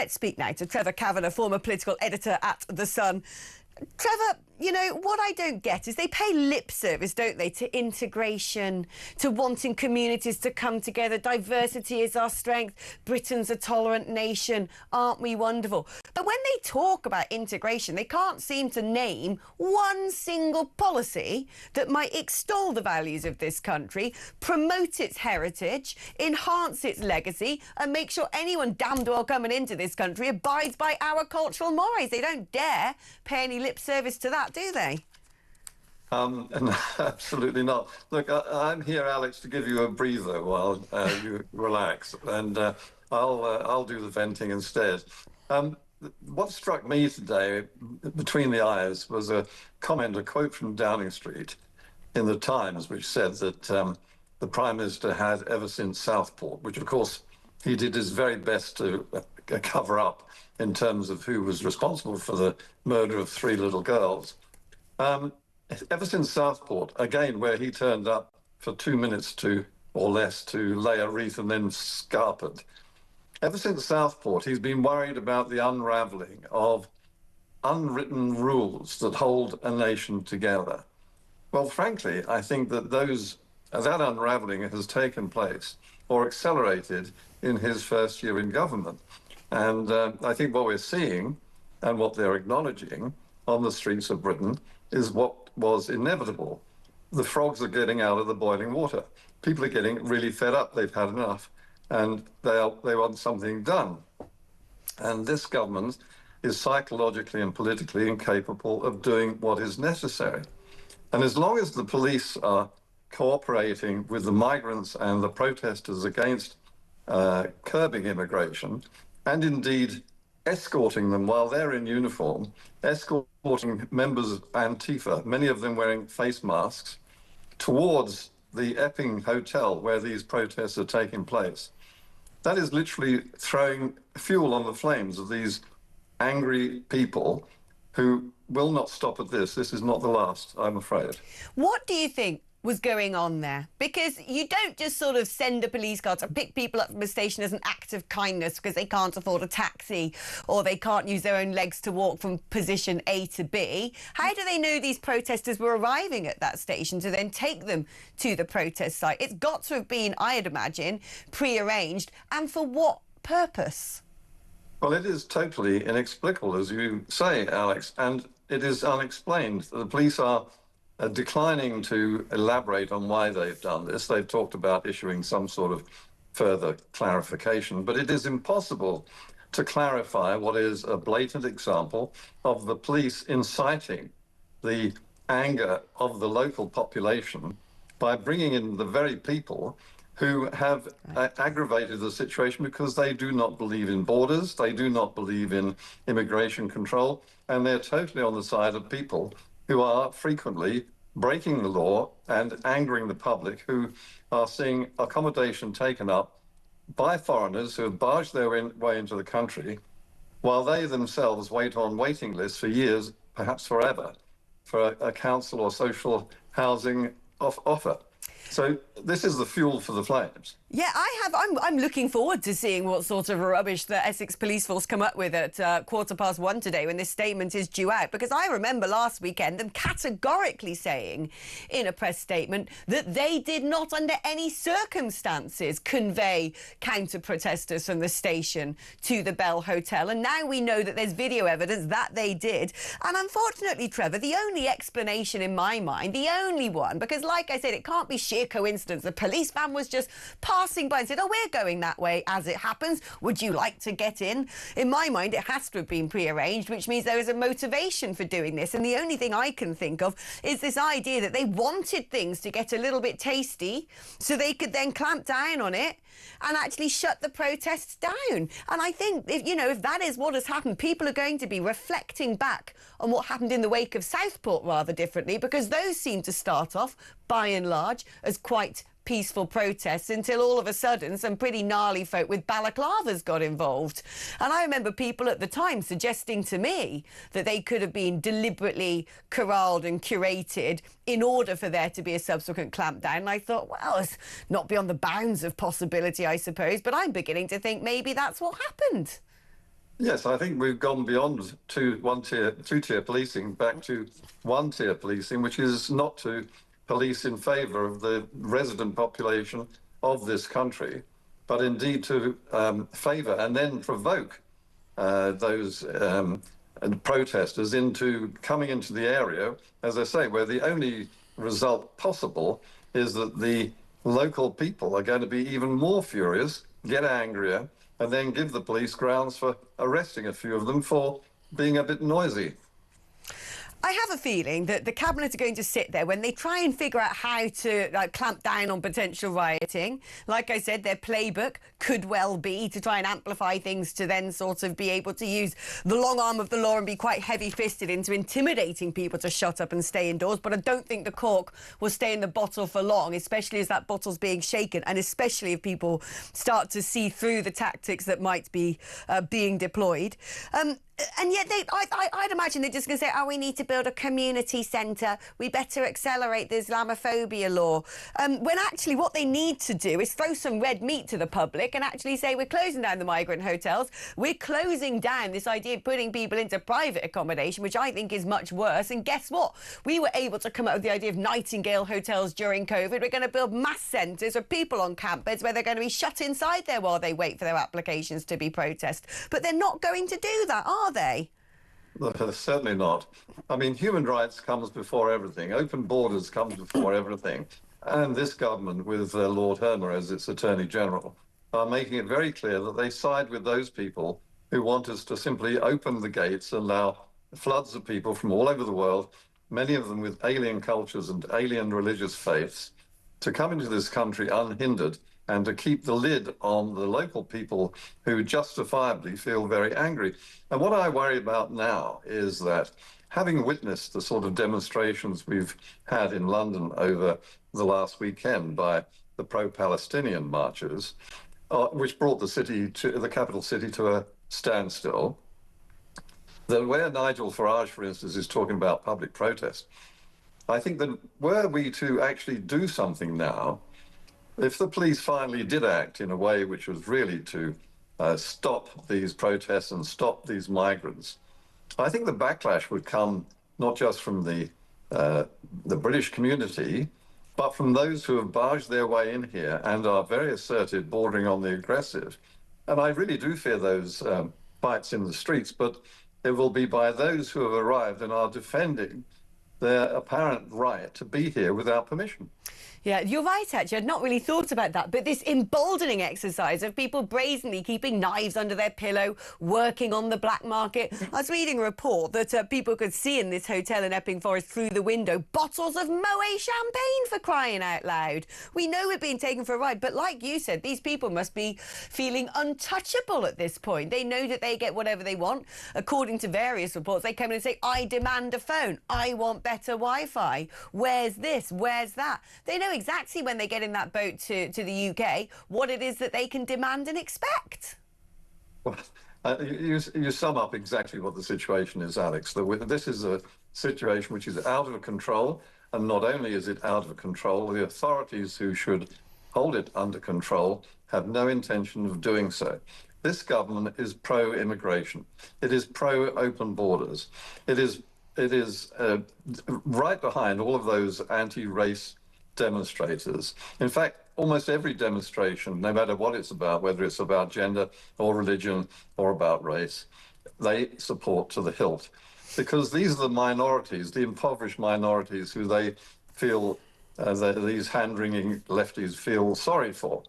Let's speak now to Trevor Kavanagh, former political editor at The Sun. Trevor, you know, what I don't get is they pay lip service, don't they, to integration, to wanting communities to come together. Diversity is our strength. Britain's a tolerant nation. Aren't we wonderful? But when they talk about integration, they can't seem to name one single policy that might extol the values of this country, promote its heritage, enhance its legacy, and make sure anyone damned well coming into this country abides by our cultural mores. They don't dare pay any lip service to that, do they? No, absolutely not. Look, I'm here, Alex, to give you a breather while you relax, and I'll do the venting instead. What struck me today, between the eyes, was a comment, a quote from Downing Street in the Times, which said that the Prime Minister had, ever since Southport, which of course he did his very best to cover up in terms of who was responsible for the murder of 3 little girls. Ever since Southport, again, where he turned up for 2 minutes or less to lay a wreath and then scarpered, ever since Southport, he's been worried about the unravelling of unwritten rules that hold a nation together. Well, frankly, I think that that unravelling has taken place or accelerated in his first year in government. And I think what we're seeing and what they're acknowledging on the streets of Britain is what was inevitable. The frogs are getting out of the boiling water. People are getting really fed up. They've had enough, and they want something done. And this government is psychologically and politically incapable of doing what is necessary. And as long as the police are cooperating with the migrants and the protesters against curbing immigration, and indeed escorting them while they're in uniform, escorting members of Antifa, many of them wearing face masks, towards the Epping hotel where these protests are taking place. That is literally throwing fuel on the flames of these angry people who will not stop at this. This is not the last, I'm afraid. What do you think was going on there? Because you don't just sort of send a police car to pick people up from a station as an act of kindness because they can't afford a taxi or they can't use their own legs to walk from position A to B. How do they know these protesters were arriving at that station to then take them to the protest site? It's got to have been, I'd imagine, pre-arranged. And for what purpose? Well, it is totally inexplicable, as you say, Alex, and it is unexplained. The police are declining to elaborate on why they've done this. They've talked about issuing some sort of further clarification, but it is impossible to clarify what is a blatant example of the police inciting the anger of the local population by bringing in the very people who have aggravated the situation because they do not believe in borders, they do not believe in immigration control, and they're totally on the side of people who are frequently breaking the law and angering the public, who are seeing accommodation taken up by foreigners who have barged their way into the country, while they themselves wait on waiting lists for years, perhaps forever, for a council or social housing offer. So this is the fuel for the flames. Yeah, I'm looking forward to seeing what sort of rubbish the Essex Police Force come up with at 1:15 today when this statement is due out. Because I remember last weekend them categorically saying in a press statement that they did not under any circumstances convey counter-protesters from the station to the Bell Hotel. And now we know that there's video evidence that they did. And unfortunately, Trevor, the only explanation in my mind, the only one, because like I said, it can't be sheer coincidence. The police van was just passing by and said, oh, we're going that way as it happens. Would you like to get in? In my mind, it has to have been pre-arranged, which means there is a motivation for doing this. And the only thing I can think of is this idea that they wanted things to get a little bit tasty so they could then clamp down on it and actually shut the protests down. And I think, if that is what has happened, people are going to be reflecting back on what happened in the wake of Southport rather differently, because those seem to start off, by and large, as quite peaceful protests until all of a sudden some pretty gnarly folk with balaclavas got involved. And I remember people at the time suggesting to me that they could have been deliberately corralled and curated in order for there to be a subsequent clampdown. And I thought, well, it's not beyond the bounds of possibility, I suppose, but I'm beginning to think maybe that's what happened. Yes, I think we've gone beyond two-tier policing back to one-tier policing, which is not to police in favour of the resident population of this country, but indeed to favour and then provoke those protesters into coming into the area, as I say, where the only result possible is that the local people are going to be even more furious, get angrier, and then give the police grounds for arresting a few of them for being a bit noisy. I have a feeling that the Cabinet are going to sit there when they try and figure out how to clamp down on potential rioting. Like I said, their playbook could well be to try and amplify things to then sort of be able to use the long arm of the law and be quite heavy-fisted into intimidating people to shut up and stay indoors. But I don't think the cork will stay in the bottle for long, especially as that bottle's being shaken and especially if people start to see through the tactics that might be being deployed. And yet I'd imagine they're just going to say, oh, we need to build a community centre. We better accelerate the Islamophobia law. When actually what they need to do is throw some red meat to the public and actually say, we're closing down the migrant hotels. We're closing down this idea of putting people into private accommodation, which I think is much worse. And guess what? We were able to come up with the idea of Nightingale hotels during COVID. We're going to build mass centres of people on camp beds where they're going to be shut inside there while they wait for their applications to be processed. But they're not going to do that, are they? Certainly not. I mean, human rights comes before everything. Open borders comes before everything. And this government, with Lord Hermer as its Attorney General, are making it very clear that they side with those people who want us to simply open the gates and allow floods of people from all over the world, many of them with alien cultures and alien religious faiths, to come into this country unhindered and to keep the lid on the local people who justifiably feel very angry. And what I worry about now is that, having witnessed the sort of demonstrations we've had in London over the last weekend by the pro-Palestinian marchers, which brought the capital city to a standstill, that where Nigel Farage, for instance, is talking about public protest, I think that were we to actually do something now, if the police finally did act in a way which was really to stop these protests and stop these migrants, I think the backlash would come not just from the British community, but from those who have barged their way in here and are very assertive, bordering on the aggressive. And I really do fear those fights in the streets, but it will be by those who have arrived and are defending their apparent right to be here without permission. Yeah, you're right, actually. I'd not really thought about that. But this emboldening exercise of people brazenly keeping knives under their pillow, working on the black market. I was reading a report that people could see in this hotel in Epping Forest through the window bottles of Moet champagne, for crying out loud. We know we're being taken for a ride. But like you said, these people must be feeling untouchable at this point. They know that they get whatever they want. According to various reports, they come in and say, I demand a phone. I want better Wi-Fi. Where's this? Where's that? They know exactly when they get in that boat to the UK what it is that they can demand and expect. Well, you sum up exactly what the situation is, Alex. This is a situation which is out of control, and not only is it out of control, the authorities who should hold it under control have no intention of doing so. This government is pro-immigration. It is pro-open borders. It is right behind all of those anti-race demonstrators. In fact, almost every demonstration, no matter what it's about, whether it's about gender or religion or about race, they support to the hilt. Because these are the minorities, the impoverished minorities, who they feel, these hand-wringing lefties feel sorry for.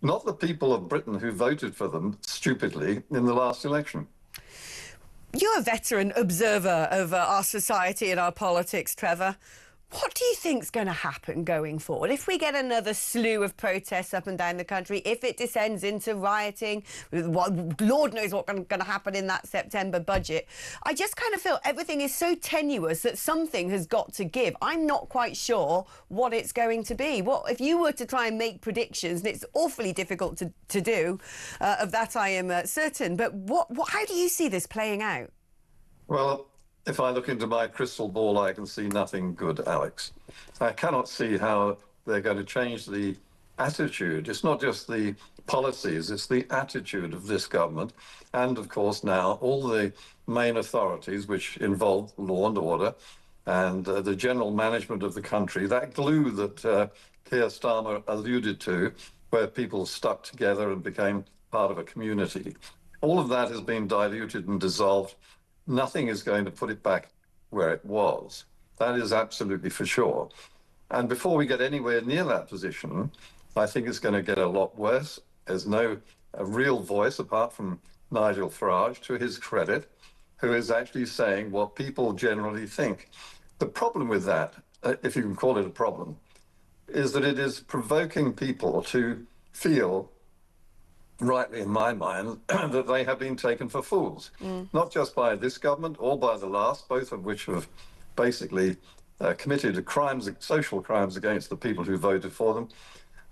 Not the people of Britain who voted for them stupidly in the last election. You're a veteran observer of our society and our politics, Trevor. What do you think's going to happen going forward? If we get another slew of protests up and down the country, if it descends into rioting, Lord knows what's going to happen in that September budget. I just kind of feel everything is so tenuous that something has got to give. I'm not quite sure what it's going to be. What if you were to try and make predictions, and it's awfully difficult to do, of that I am certain, but how do you see this playing out? Well, if I look into my crystal ball, I can see nothing good, Alex. I cannot see how they're going to change the attitude. It's not just the policies, it's the attitude of this government. And of course, now all the main authorities, which involve law and order and the general management of the country, that glue that Keir Starmer alluded to, where people stuck together and became part of a community. All of that has been diluted and dissolved. Nothing is going to put it back where it was. That is absolutely for sure. And before we get anywhere near that position, I think it's going to get a lot worse. There's no real voice apart from Nigel Farage, to his credit, who is actually saying what people generally think. The problem with that, if you can call it a problem, is that it is provoking people to feel, rightly in my mind, that they have been taken for fools, not just by this government or by the last, both of which have basically committed crimes, social crimes against the people who voted for them,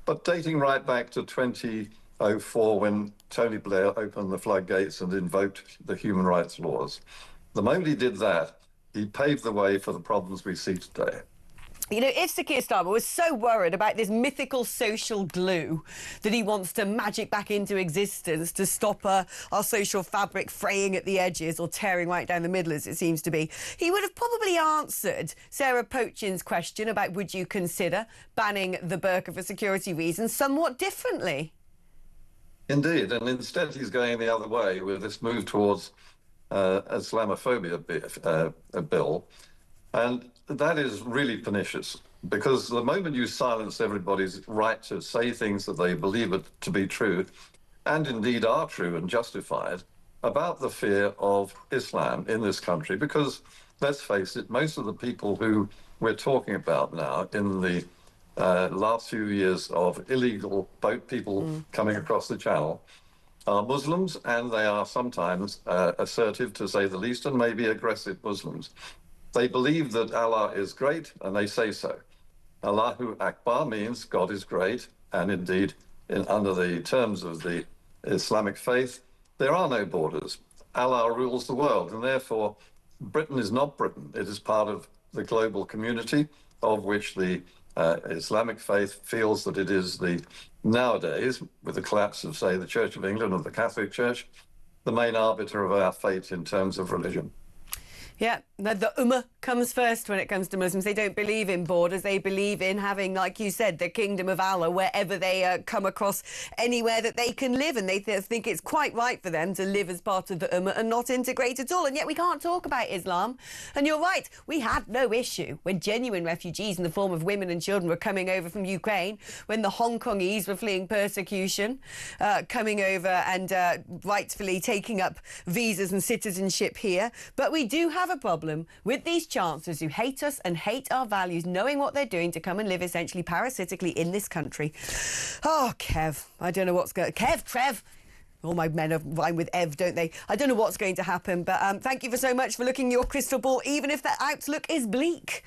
but dating right back to 2004 when Tony Blair opened the floodgates and invoked the human rights laws. The moment he did that, he paved the way for the problems we see today. You know, if Sir Keir Starmer was so worried about this mythical social glue that he wants to magic back into existence to stop our social fabric fraying at the edges or tearing right down the middle, as it seems to be, he would have probably answered Sarah Pochin's question about would you consider banning the burqa for security reasons somewhat differently. Indeed, and instead he's going the other way with this move towards Islamophobia bill. And that is really pernicious, because the moment you silence everybody's right to say things that they believe it to be true, and indeed are true and justified, about the fear of Islam in this country, because let's face it, most of the people who we're talking about now in the last few years of illegal boat people coming across the channel are Muslims, and they are sometimes assertive, to say the least, and maybe aggressive Muslims. They believe that Allah is great, and they say so. Allahu Akbar means God is great, and indeed, under the terms of the Islamic faith, there are no borders. Allah rules the world, and therefore Britain is not Britain. It is part of the global community, of which the Islamic faith feels that it is nowadays, with the collapse of, say, the Church of England or the Catholic Church, the main arbiter of our fate in terms of religion. Yeah, the Ummah comes first when it comes to Muslims. They don't believe in borders. They believe in having, like you said, the kingdom of Allah wherever they come across, anywhere that they can live. And they think it's quite right for them to live as part of the Ummah and not integrate at all. And yet we can't talk about Islam. And you're right, we had no issue when genuine refugees in the form of women and children were coming over from Ukraine, when the Hong Kongese were fleeing persecution, coming over and rightfully taking up visas and citizenship here. But we do have a problem with these chancellors who hate us and hate our values, knowing what they're doing to come and live essentially parasitically in this country. Oh, Kev, I don't know what's going... Trev. All my men rhyme with Ev, don't they? I don't know what's going to happen, but thank you so much for looking your crystal ball, even if that outlook is bleak.